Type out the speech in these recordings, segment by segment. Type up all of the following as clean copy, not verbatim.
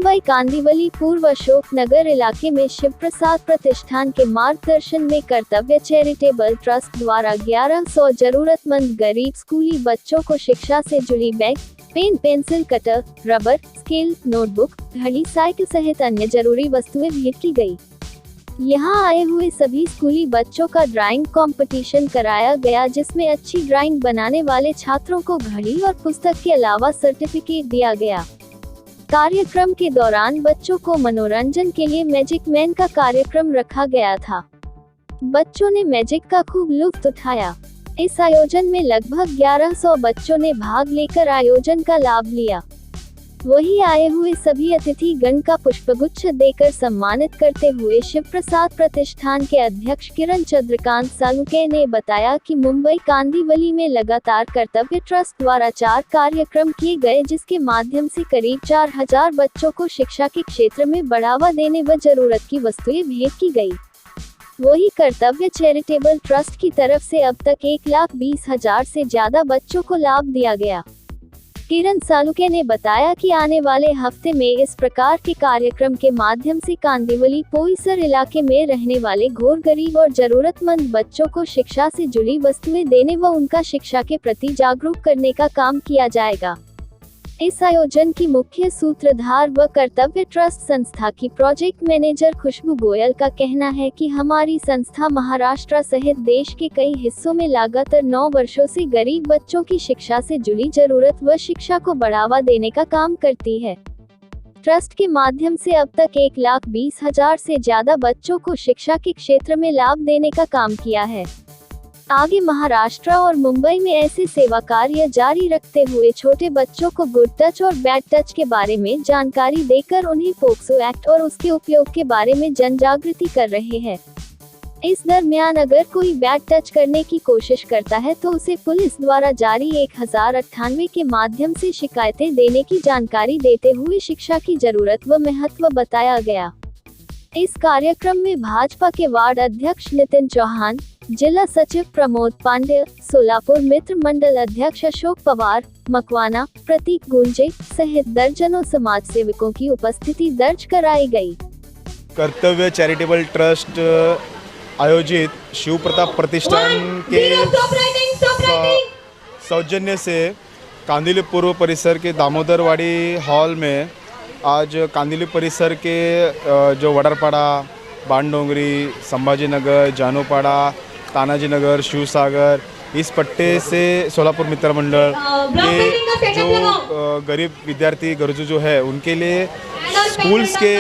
मुंबई कांदिवली पूर्व अशोक नगर इलाके में शिव प्रसाद प्रतिष्ठान के मार्गदर्शन में कर्तव्य चैरिटेबल ट्रस्ट द्वारा 1100 जरूरतमंद गरीब स्कूली बच्चों को शिक्षा से जुड़ी bag, pen, pencil, cutter, rubber, scale, notebook, घड़ी, साइकिल सहित अन्य जरूरी वस्तुएं भेंट की गई। यहाँ आए हुए सभी स्कूली बच्चों का ड्राइंग कंपटीशन कराया गया, जिसमें अच्छी ड्राइंग बनाने वाले छात्रों को घड़ी और पुस्तक के अलावा सर्टिफिकेट दिया गया। कार्यक्रम के दौरान बच्चों को मनोरंजन के लिए मैजिक मैन का कार्यक्रम रखा गया था। बच्चों ने मैजिक का खूब लुत्फ उठाया। इस आयोजन में लगभग 1100 बच्चों ने भाग लेकर आयोजन का लाभ लिया। वहीं आए हुए सभी अतिथि गण का पुष्पगुच्छ देकर सम्मानित करते हुए शिव प्रसाद प्रतिष्ठान के अध्यक्ष किरण चंद्रकांत सालुके ने बताया कि मुंबई कांदिवली में लगातार कर्तव्य ट्रस्ट द्वारा 4 कार्यक्रम किए गए, जिसके माध्यम से करीब 4000 बच्चों को शिक्षा के क्षेत्र में बढ़ावा देने व जरूरत की वस्तुएं भेंट की गई। वही कर्तव्य चैरिटेबल ट्रस्ट की तरफ से अब तक 1,20,000 से ज्यादा बच्चों को लाभ दिया गया। किरण सालुके ने बताया कि आने वाले हफ्ते में इस प्रकार के कार्यक्रम के माध्यम से कांदिवली पोईसर इलाके में रहने वाले घोर गरीब और जरूरतमंद बच्चों को शिक्षा से जुड़ी वस्तुएं देने व उनका शिक्षा के प्रति जागरूक करने का काम किया जाएगा। इस आयोजन की मुख्य सूत्रधार व कर्तव्य ट्रस्ट संस्था की प्रोजेक्ट मैनेजर खुशबू गोयल का कहना है कि हमारी संस्था महाराष्ट्र सहित देश के कई हिस्सों में लगातार 9 वर्षों से गरीब बच्चों की शिक्षा से जुड़ी जरूरत व शिक्षा को बढ़ावा देने का काम करती है। ट्रस्ट के माध्यम से अब तक 1,20,000 से ज्यादा बच्चों को शिक्षा के क्षेत्र में लाभ देने का काम किया है। आगे महाराष्ट्र और मुंबई में ऐसे सेवा कार्य जारी रखते हुए छोटे बच्चों को गुड टच और बैड टच के बारे में जानकारी देकर उन्हें पोक्सो एक्ट और उसके उपयोग के बारे में जन जागृति कर रहे हैं। इस दरमियान अगर कोई बैड टच करने की कोशिश करता है तो उसे पुलिस द्वारा जारी 1098 के माध्यम से शिकायतें देने की जानकारी देते हुए शिक्षा की जरूरत व महत्व बताया गया। इस कार्यक्रम में भाजपा के वार्ड अध्यक्ष नितिन चौहान, जिला सचिव प्रमोद पांडे, सोलापुर मित्र मंडल अध्यक्ष अशोक पवार, मकवाना, प्रतीक गुंजे सहित दर्जनों समाज सेवकों की उपस्थिति दर्ज कराई गई। कर्तव्य चैरिटेबल ट्रस्ट आयोजित शिव प्रताप प्रतिष्ठान के सौजन्य से कांदिवली पूर्व परिसर के दामोदरवाड़ी हॉल में आज कांदिवली परिसर के जो वडारपाड़ा, बाणडोंगरी, संभाजीनगर, जानोपाड़ा, तानाजी नगर, शिवसागर, इस पट्टे से सोलापुर मित्र मंडल के जो गरीब विद्यार्थी गरजू जो है उनके लिए स्कूल्स के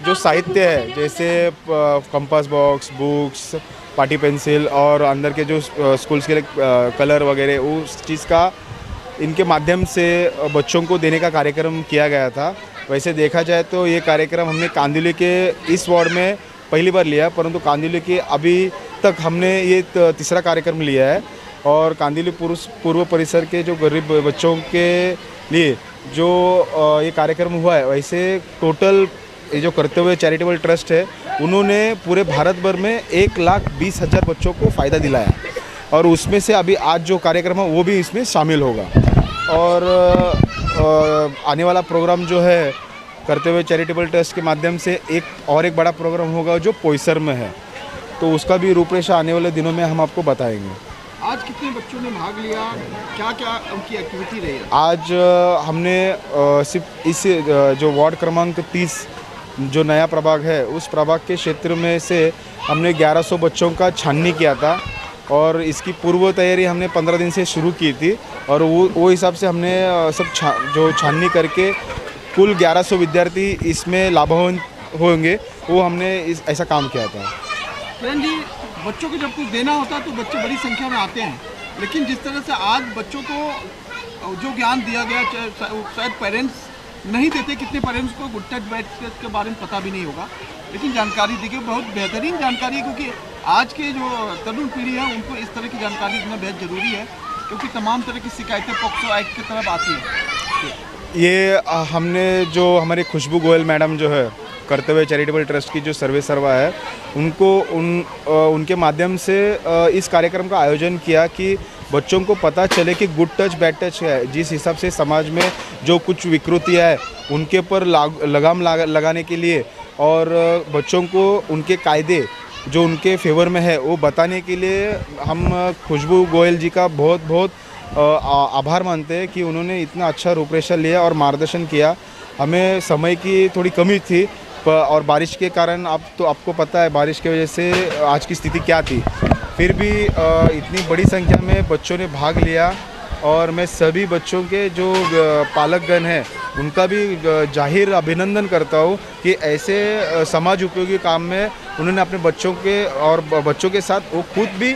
जो साहित्य है, जैसे कंपास बॉक्स, बुक्स, पाटी पेंसिल और अंदर के जो स्कूल्स के कलर वगैरह, उस चीज़ का इनके माध्यम से बच्चों को देने का कार्यक्रम किया गया था। वैसे देखा जाए तो ये कार्यक्रम हमने कांदिवली के इस वार्ड में पहली बार लिया, परंतु कांदिवली के अभी तक हमने ये तीसरा कार्यक्रम लिया है। और कांदिवली पूर्व परिसर के जो गरीब बच्चों के लिए जो ये कार्यक्रम हुआ है, वैसे टोटल ये जो कर्तव्य चैरिटेबल ट्रस्ट है उन्होंने पूरे भारत भर में 1,20,000 बच्चों को फ़ायदा दिलाया और उसमें से अभी आज जो कार्यक्रम है वो भी इसमें शामिल होगा। और आने वाला प्रोग्राम जो है कर्तव्य चैरिटेबल ट्रस्ट के माध्यम से एक बड़ा प्रोग्राम होगा जो पोईसर में है, तो उसका भी रूपरेखा आने वाले दिनों में हम आपको बताएंगे। आज कितने बच्चों ने भाग लिया, क्या क्या उनकी एक्टिविटी रही? आज हमने सिर्फ इस जो वार्ड क्रमांक 30 जो नया प्रभाग है उस प्रभाग के क्षेत्र में से हमने 1100 बच्चों का छाननी किया था और इसकी पूर्व तैयारी हमने 15 दिन से शुरू की थी और वो हिसाब से हमने सब जो छाननी करके कुल 1100 विद्यार्थी इसमें लाभान्वित होंगे, वो हमने ऐसा काम किया था। किरण जी, बच्चों को जब कुछ देना होता है तो बच्चे बड़ी संख्या में आते हैं, लेकिन जिस तरह से आज बच्चों को जो ज्ञान दिया गया, शायद पेरेंट्स नहीं देते, कितने पेरेंट्स को गुड टच बैड टच के बारे में पता भी नहीं होगा, लेकिन जानकारी दी गई, बहुत बेहतरीन जानकारी है, क्योंकि आज के जो तरुण पीढ़ी है उनको इस तरह की जानकारी देना बेहद ज़रूरी है, क्योंकि तमाम तरह की शिकायतें पॉक्सो एक्ट की तरफ आती हैं। ये हमने जो हमारी खुशबू गोयल मैडम जो है कर्तव्य चैरिटेबल ट्रस्ट की जो सर्वे सर्वा है उनके माध्यम से इस कार्यक्रम का आयोजन किया कि बच्चों को पता चले कि गुड टच बैड टच है। जिस हिसाब से समाज में जो कुछ विकृतियाँ है उनके ऊपर लगाम लगाने के लिए और बच्चों को उनके कायदे जो उनके फेवर में है वो बताने के लिए हम खुशबू गोयल जी का बहुत बहुत आभार मानते हैं कि उन्होंने इतना अच्छा रूपरेखा लिया और मार्गदर्शन किया। हमें समय की थोड़ी कमी थी और बारिश के कारण आपको पता है बारिश की वजह से आज की स्थिति क्या थी, फिर भी इतनी बड़ी संख्या में बच्चों ने भाग लिया और मैं सभी बच्चों के जो पालकगण हैं उनका भी जाहिर अभिनंदन करता हूँ कि ऐसे समाज उपयोगी काम में उन्होंने अपने बच्चों के साथ वो खुद भी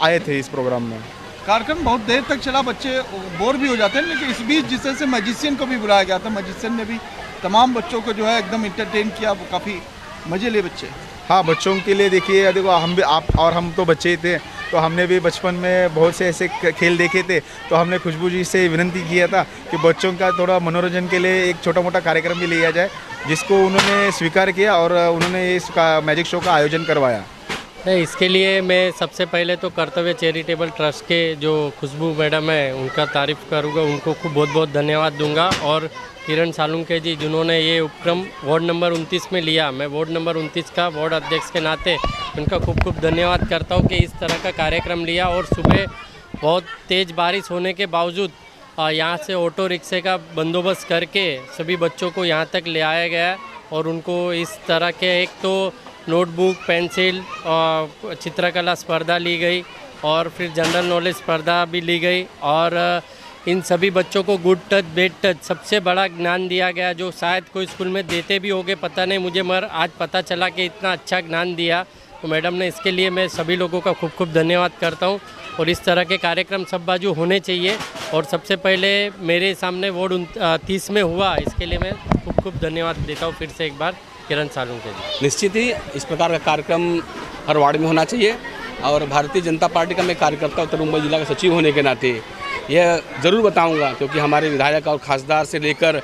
आए थे इस प्रोग्राम में। कार्यक्रम बहुत देर तक चला, बच्चे बोर भी हो जाते हैं, लेकिन इस बीच जिस तरह से मैजिशियन को भी बुलाया गया था, मैजिशियन ने भी तमाम बच्चों को जो है एकदम इंटरटेन किया, वो काफ़ी मज़े लिए बच्चे। हाँ, बच्चों के लिए देखिए, देखो हम तो बच्चे ही थे, तो हमने भी बचपन में बहुत से ऐसे खेल देखे थे, तो हमने खुशबू जी से विनती किया था कि बच्चों का थोड़ा मनोरंजन के लिए एक छोटा मोटा कार्यक्रम भी लिया जाए, जिसको उन्होंने स्वीकार किया और उन्होंने इसका मैजिक शो का आयोजन करवाया। नहीं, इसके लिए मैं सबसे पहले तो कर्तव्य चैरिटेबल ट्रस्ट के जो खुशबू मैडम है उनका तारीफ़ करूँगा, उनको खूब बहुत बहुत धन्यवाद दूंगा। और किरण सालुंके जी जिन्होंने ये उपक्रम वार्ड नंबर 29 में लिया, मैं वार्ड नंबर 29 का वार्ड अध्यक्ष के नाते उनका खूब खूब धन्यवाद करता हूँ कि इस तरह का कार्यक्रम लिया। और सुबह बहुत तेज़ बारिश होने के बावजूद यहाँ से ऑटो रिक्शे का बंदोबस्त करके सभी बच्चों को यहाँ तक ले आया गया और उनको इस तरह के एक तो नोटबुक, पेंसिल, चित्रकला स्पर्धा ली गई और फिर जनरल नॉलेज स्पर्धा भी ली गई और इन सभी बच्चों को गुड टच बैड टच सबसे बड़ा ज्ञान दिया गया, जो शायद कोई स्कूल में देते भी होंगे पता नहीं मुझे, मगर आज पता चला कि इतना अच्छा ज्ञान दिया। तो मैडम ने इसके लिए मैं सभी लोगों का खूब खूब धन्यवाद करता हूँ और इस तरह के कार्यक्रम सब बाजू होने चाहिए। और सबसे पहले मेरे सामने वार्ड 30 में हुआ, इसके लिए मैं खूब खूब धन्यवाद देता हूँ फिर से एक बार किरण सालुंके जी। निश्चित ही इस प्रकार का कार्यक्रम हर वार्ड में होना चाहिए और भारतीय जनता पार्टी का मैं कार्यकर्ता उत्तर मुंबई जिला का सचिव होने के नाते यह ज़रूर बताऊंगा, क्योंकि हमारे विधायक और खासदार से लेकर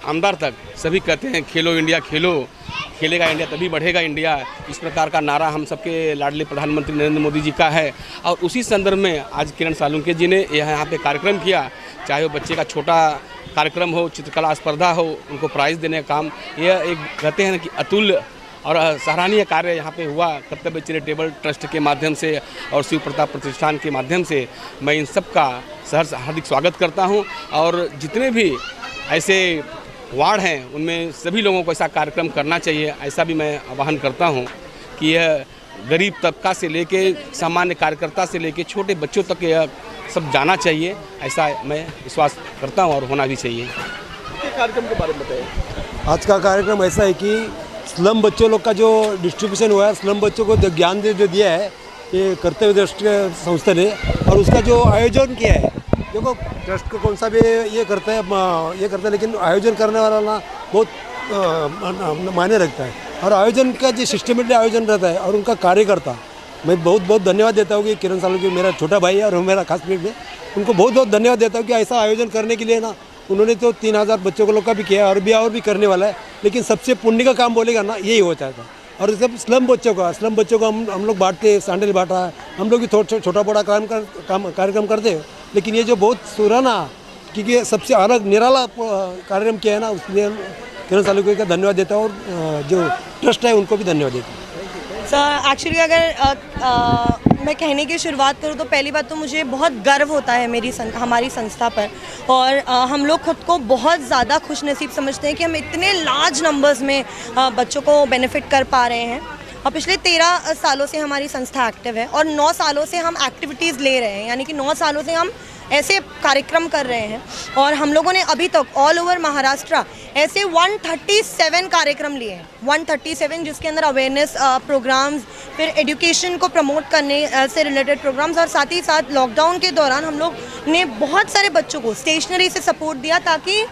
आमदार तक सभी कहते हैं खेलो इंडिया, खेलेगा इंडिया तभी बढ़ेगा इंडिया। इस प्रकार का नारा हम सबके लाडले प्रधानमंत्री नरेंद्र मोदी जी का है और उसी संदर्भ में आज किरण सालुंके जी ने यहाँ पे कार्यक्रम किया, चाहे वो बच्चे का छोटा कार्यक्रम हो, चित्रकला स्पर्धा हो, उनको प्राइज़ देने का काम, यह एक कहते हैं कि अतुल्य और सराहनीय कार्य यहाँ पे हुआ कर्तव्य चैरिटेबल ट्रस्ट के माध्यम से और शिव प्रताप प्रतिष्ठान के माध्यम से। मैं इन सब का सहर्ष हार्दिक स्वागत करता हूँ और जितने भी ऐसे वार्ड हैं उनमें सभी लोगों को ऐसा कार्यक्रम करना चाहिए, ऐसा भी मैं आह्वान करता हूँ कि यह गरीब तबका से लेके सामान्य कार्यकर्ता से लेके छोटे बच्चों तक यह सब जाना चाहिए, ऐसा मैं विश्वास करता हूँ और होना भी चाहिए। कार्यक्रम के बारे में बताइए। आज का कार्यक्रम ऐसा है कि स्लम बच्चों लोग का जो डिस्ट्रीब्यूशन हुआ है, स्लम बच्चों को ज्ञान जो दिया है ये कर्तव्य ट्रस्ट संस्था ने, और उसका जो आयोजन किया है, देखो ट्रस्ट को कौन सा भी ये करता है लेकिन आयोजन करने वाला ना बहुत मायने रखता है और आयोजन का जो सिस्टमेटिक आयोजन रहता है और उनका कार्यकर्ता, मैं बहुत बहुत धन्यवाद देता हूँ कि किरण सालुंके मेरा छोटा भाई है और मेरा खास मित्र है, उनको बहुत बहुत धन्यवाद देता हूँ कि ऐसा आयोजन करने के लिए ना उन्होंने तो 3000 बच्चों को लोग का भी किया और भी करने वाला है, लेकिन सबसे पुण्य का काम बोलेगा ना यही होता है। और सब स्लम बच्चों को हम लोग बांटते, सैंडल बांटा है, हम लोग भी थोड़ा छोटा बड़ा कार्यक्रम करते हैं, लेकिन ये जो बहुत सुराना क्योंकि सबसे अलग निराला कार्यक्रम किया है ना, उसलिए किरण सालुंके का धन्यवाद देता हूँ और जो ट्रस्ट है उनको भी धन्यवाद देता हूँ। सर एक्चुअली अगर मैं कहने की शुरुआत करूँ तो पहली बात तो मुझे बहुत गर्व होता है हमारी संस्था पर और हम लोग खुद को बहुत ज़्यादा खुशनसीब समझते हैं कि हम इतने लार्ज नंबर्स में बच्चों को बेनिफिट कर पा रहे हैं। और पिछले 13 सालों से हमारी संस्था एक्टिव है और 9 सालों से हम एक्टिविटीज़ ले रहे हैं, यानी कि 9 सालों से हम ऐसे कार्यक्रम कर रहे हैं और हम लोगों ने अभी तक ऑल ओवर महाराष्ट्र ऐसे 137 कार्यक्रम लिए हैं, 137, जिसके अंदर अवेयरनेस प्रोग्राम्स, फिर एजुकेशन को प्रमोट करने से रिलेटेड प्रोग्राम्स और साथ ही साथ लॉकडाउन के दौरान हम लोग ने बहुत सारे बच्चों को स्टेशनरी से सपोर्ट दिया, ताकि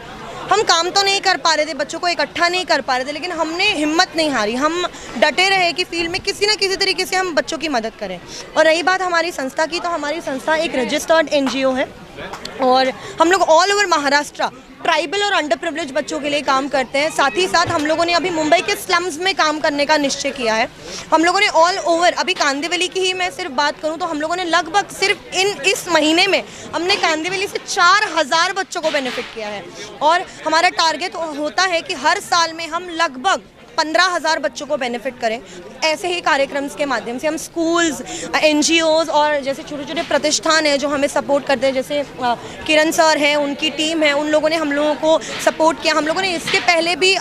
हम काम तो नहीं कर पा रहे थे, बच्चों को इकट्ठा नहीं कर पा रहे थे, लेकिन हमने हिम्मत नहीं हारी, हम डटे रहे कि फील्ड में किसी न किसी तरीके से हम बच्चों की मदद करें। और रही बात हमारी संस्था की, तो हमारी संस्था एक रजिस्टर्ड NGO है और हम लोग ऑल ओवर महाराष्ट्र ट्राइबल और अंडर प्रिविलेज बच्चों के लिए काम करते हैं। साथ ही साथ हम लोगों ने अभी मुंबई के स्लम्स में काम करने का निश्चय किया है। हम लोगों ने ऑल ओवर, अभी कांदिवली की ही मैं सिर्फ बात करूं तो हम लोगों ने लगभग सिर्फ इस महीने में हमने कांदिवली से 4000 बच्चों को बेनिफिट किया है। और हमारा टारगेट होता है कि हर साल में हम लगभग 15,000 बच्चों को बेनिफिट करें। ऐसे ही कार्यक्रम के माध्यम से हम स्कूल्स, NGOs और जैसे छोटे छोटे प्रतिष्ठान हैं जो हमें सपोर्ट करते हैं, जैसे किरण सर हैं, उनकी टीम है, उन लोगों ने हम लोगों को सपोर्ट किया। हम लोगों ने इसके पहले भी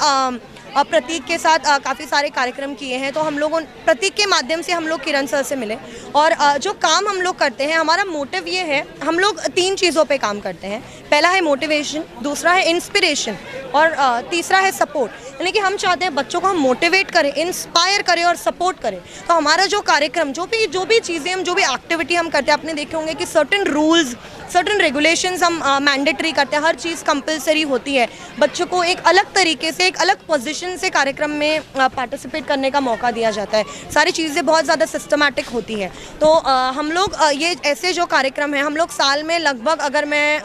प्रतीक के साथ काफ़ी सारे कार्यक्रम किए हैं। तो हम लोगों प्रतीक के माध्यम से हम लोग किरण सर से मिले और जो काम हम लोग करते हैं, हमारा मोटिव ये है, हम लोग 3 चीज़ों पे काम करते हैं। पहला है मोटिवेशन, दूसरा है इंस्पिरेशन और तीसरा है सपोर्ट। यानी कि हम चाहते हैं बच्चों को हम मोटिवेट करें, इंस्पायर करें और सपोर्ट करें। तो हमारा जो कार्यक्रम, जो भी चीज़ें हम, जो भी एक्टिविटी हम करते हैं, आपने देखे होंगे कि सर्टेन रूल्स, सर्टेन रेगुलेशंस हम मैंडेटरी करते हैं। हर चीज़ कंपलसरी होती है। बच्चों को एक अलग तरीके से, एक अलग पोजीशन से कार्यक्रम में पार्टिसिपेट करने का मौका दिया जाता है। सारी चीज़ें बहुत ज़्यादा सिस्टमैटिक होती हैं। तो हम लोग ये ऐसे जो कार्यक्रम हैं, हम लोग साल में लगभग, अगर मैं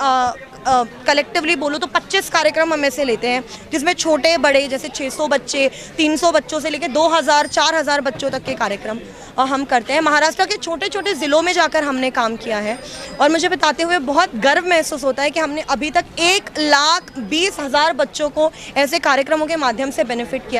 कलेक्टिवली बोलूँ तो 25 कार्यक्रम हम ऐसे लेते हैं, जिसमें छोटे बड़े जैसे 600 बच्चे, 300 बच्चों से लेकर 2000, 4000 बच्चों तक के कार्यक्रम हम करते हैं। महाराष्ट्र के छोटे छोटे ज़िलों में जाकर हमने काम किया है और मुझे बताते हुए बहुत गर्व महसूस होता है कि हमने अभी तक 1,20,000 बच्चों को ऐसे कार्यक्रमों के माध्यम से बेनिफिट किया।